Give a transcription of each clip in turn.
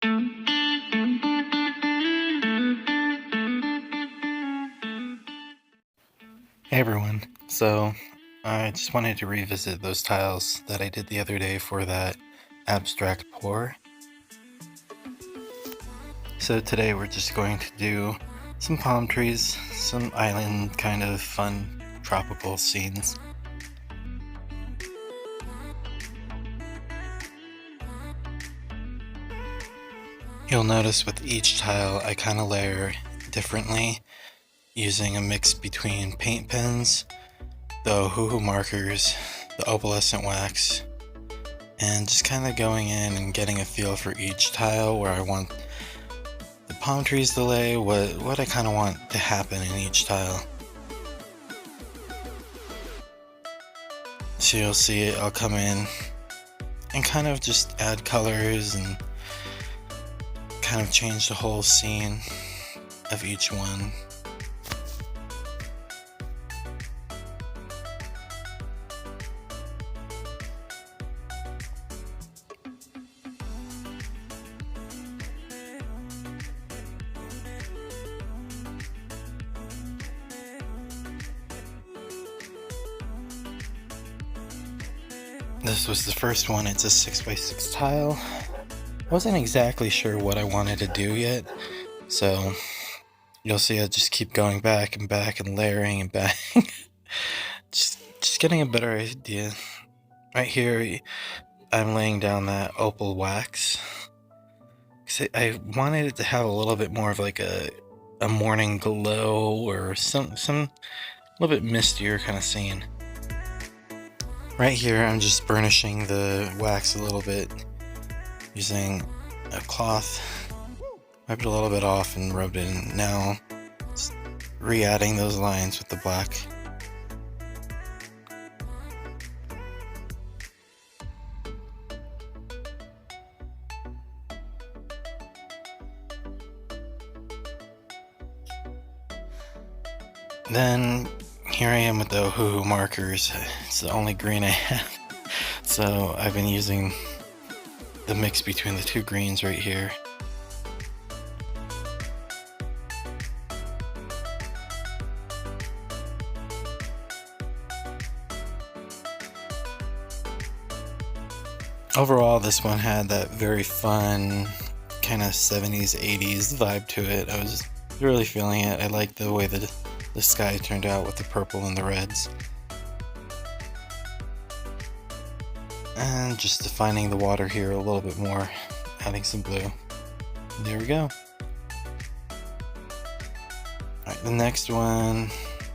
Hey everyone, so I just wanted to revisit those tiles that I did the other day for that abstract pour. So today we're just going to do some palm trees, some island kind of fun tropical scenes. You'll notice with each tile I kind of layer differently, using a mix between paint pens, the Ohuhu markers, the opalescent wax, and just kind of going in and getting a feel for each tile where I want the palm trees to lay, what I kind of want to happen in each tile. So you'll see I'll come in and kind of just add colors and kind of change the whole scene of each one. This was the first one. It's a 6x6 tile. I wasn't exactly sure what I wanted to do yet, so you'll see I just keep going back and back and layering and back. just getting a better idea. Right here, I'm laying down that opal wax, because I wanted it to have a little bit more of like a morning glow or some a little bit mistier kind of scene. Right here, I'm just burnishing the wax a little bit using a cloth. Wiped it a little bit off and rubbed it in. Now, just re-adding those lines with the black. Then here I am with the Ohuhu markers. It's the only green I have. So I've been using the mix between the two greens right here. Overall, this one had that very fun kind of 70s, 80s vibe to it. I was really feeling it. I liked the way that the sky turned out with the purple and the reds. And just defining the water here a little bit more, adding some blue. There we go. Alright, the next one,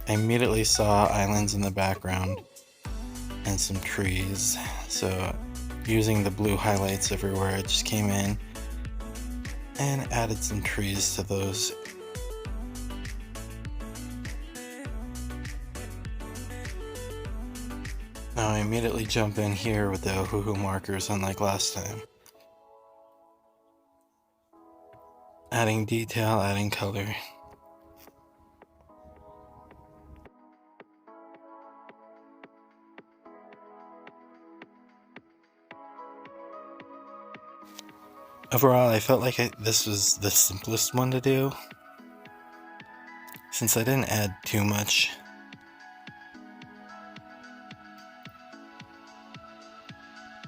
I immediately saw islands in the background and some trees. So using the blue highlights everywhere, I just came in and added some trees to those. Now I immediately jump in here with the Ohuhu markers, unlike last time. Adding detail, adding color. Overall, I felt like this was the simplest one to do, since I didn't add too much.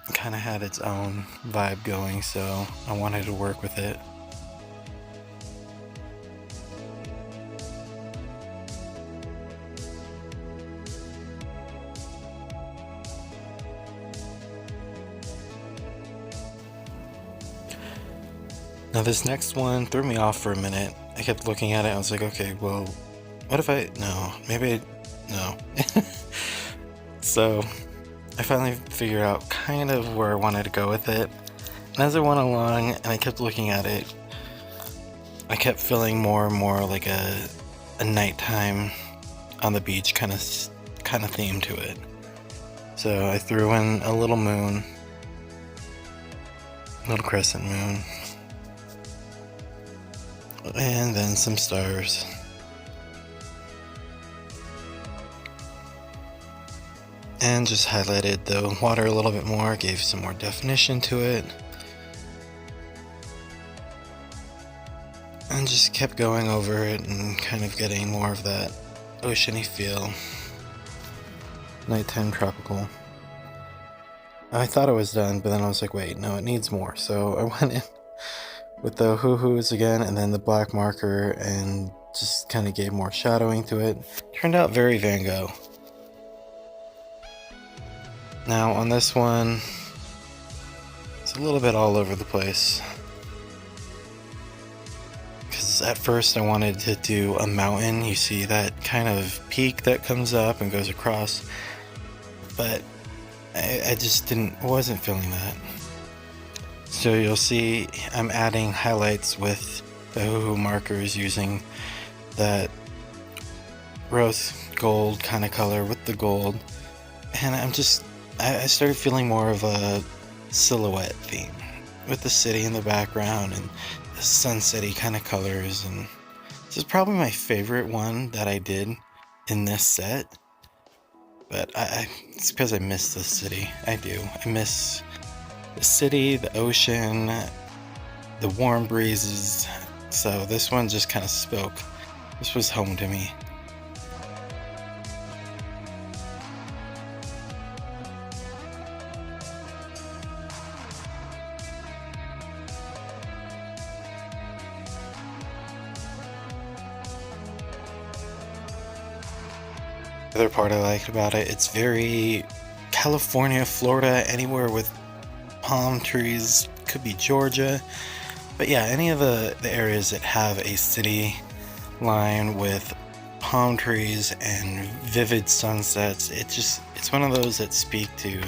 It kind of had its own vibe going, so I wanted to work with it. Now this next one threw me off for a minute. I kept looking at it, I was like, okay, well, what if no. So I finally figured out kind of where I wanted to go with it. And as I went along and I kept looking at it, I kept feeling more and more like a nighttime on the beach kind of theme to it. So I threw in a little moon, little crescent moon, and then some stars. And just highlighted the water a little bit more, gave some more definition to it. and just kept going over it and kind of getting more of that oceany feel. Nighttime tropical. I thought I was done, but then I was like, wait, no, it needs more. So I went in with the hoo-hoos again and then the black marker and just kind of gave more shadowing to it. Turned out very Van Gogh. Now on this one, it's a little bit all over the place. Because at first I wanted to do a mountain. You see that kind of peak that comes up and goes across. But I just wasn't feeling that. So you'll see I'm adding highlights with the hoo-hoo markers using that rose gold kind of color with the gold. And I started feeling more of a silhouette theme with the city in the background and the sunsetty kind of colors. And this is probably my favorite one that I did in this set. But it's because I miss the city. I do. I miss the city, the ocean, the warm breezes. So this one just kind of spoke. This was home to me. The other part I liked about it, it's very California, Florida, anywhere with palm trees. Could be Georgia, but yeah, any of the areas that have a city line with palm trees and vivid sunsets, it's one of those that speak to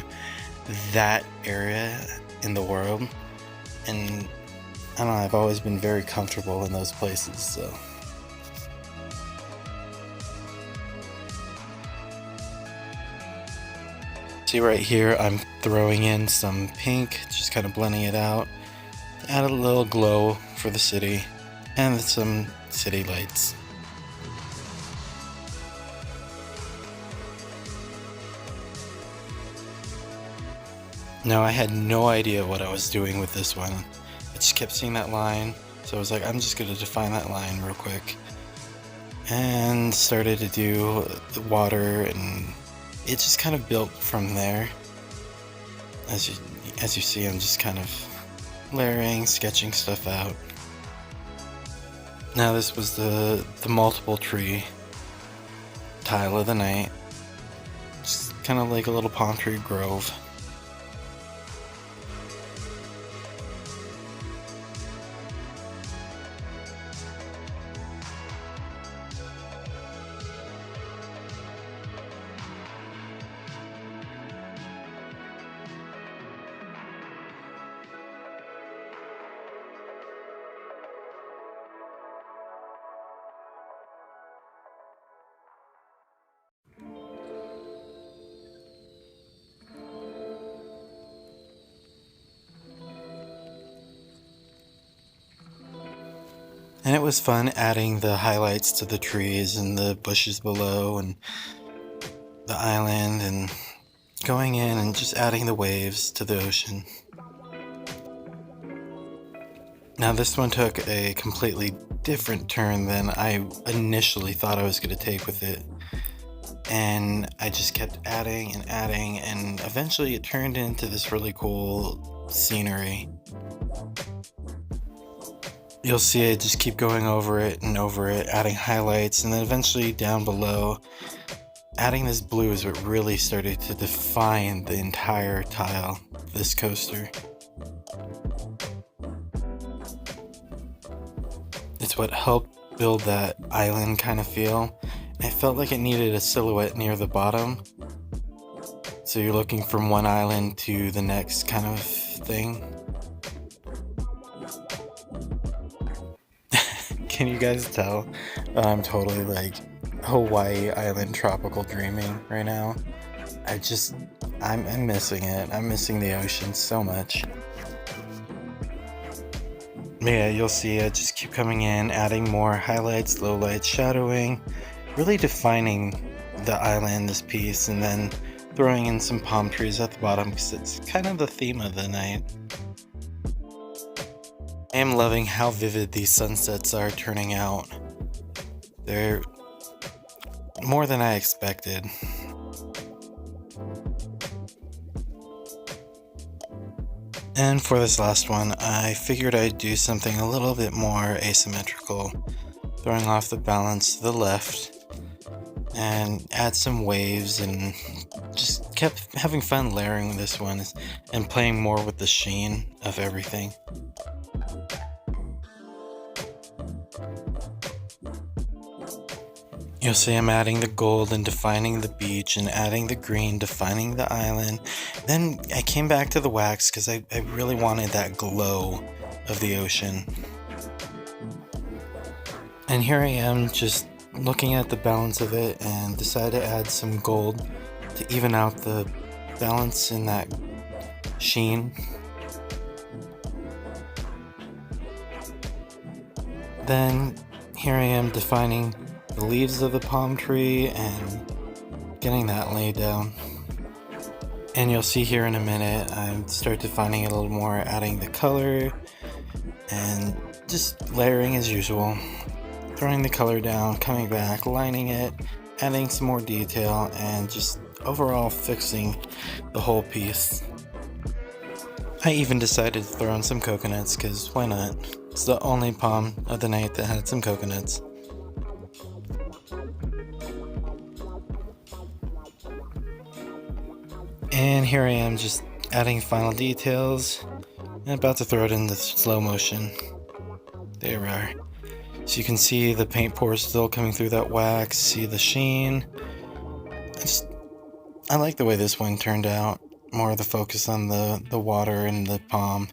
that area in the world. And I don't know, I've always been very comfortable in those places, so. See right here, I'm throwing in some pink, just kind of blending it out, add a little glow for the city, and some city lights. Now I had no idea what I was doing with this one. I just kept seeing that line, so I was like, I'm just going to define that line real quick. And started to do the water, and it just kind of built from there. As you see, I'm just kind of layering, sketching stuff out. Now this was the multiple tree tile of the night. Just kind of like a little palm tree grove. And it was fun adding the highlights to the trees and the bushes below and the island, and going in and just adding the waves to the ocean. Now this one took a completely different turn than I initially thought I was going to take with it. And I just kept adding and adding, and eventually it turned into this really cool scenery. You'll see I just keep going over it and over it, adding highlights, and then eventually down below, adding this blue is what really started to define the entire tile, this coaster. It's what helped build that island kind of feel. I felt like it needed a silhouette near the bottom. So you're looking from one island to the next kind of thing. Can you guys tell I'm totally like Hawaii island tropical dreaming right now? I'm missing it. I'm missing the ocean so much. Yeah, you'll see I just keep coming in, adding more highlights, lowlights, shadowing, really defining the island, this piece, and then throwing in some palm trees at the bottom because it's kind of the theme of the night. I am loving how vivid these sunsets are turning out. They're more than I expected. And for this last one, I figured I'd do something a little bit more asymmetrical, throwing off the balance to the left, and add some waves, and just kept having fun layering this one and playing more with the sheen of everything. You'll see I'm adding the gold and defining the beach, and adding the green, defining the island. Then I came back to the wax because I really wanted that glow of the ocean. And here I am just looking at the balance of it and decided to add some gold to even out the balance in that sheen. Then here I am defining the leaves of the palm tree and getting that laid down. And you'll see here in a minute, I start defining it a little more, adding the color and just layering as usual. Throwing the color down, coming back, lining it, adding some more detail, and just overall fixing the whole piece. I even decided to throw in some coconuts, because why not? It's the only palm of the night that had some coconuts. And here I am just adding final details and about to throw it into slow motion. There we are. So you can see the paint pores still coming through that wax, see the sheen. I like the way this one turned out. More of the focus on the water and the palm.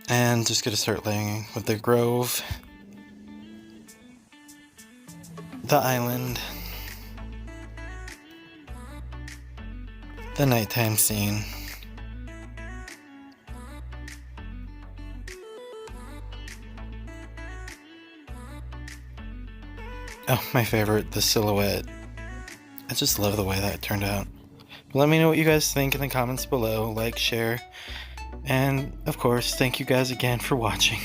And just gonna start laying with the grove, the island, the nighttime scene. Oh, my favorite, the silhouette. I just love the way that turned out. Let me know what you guys think in the comments below. Like, share, and of course, thank you guys again for watching.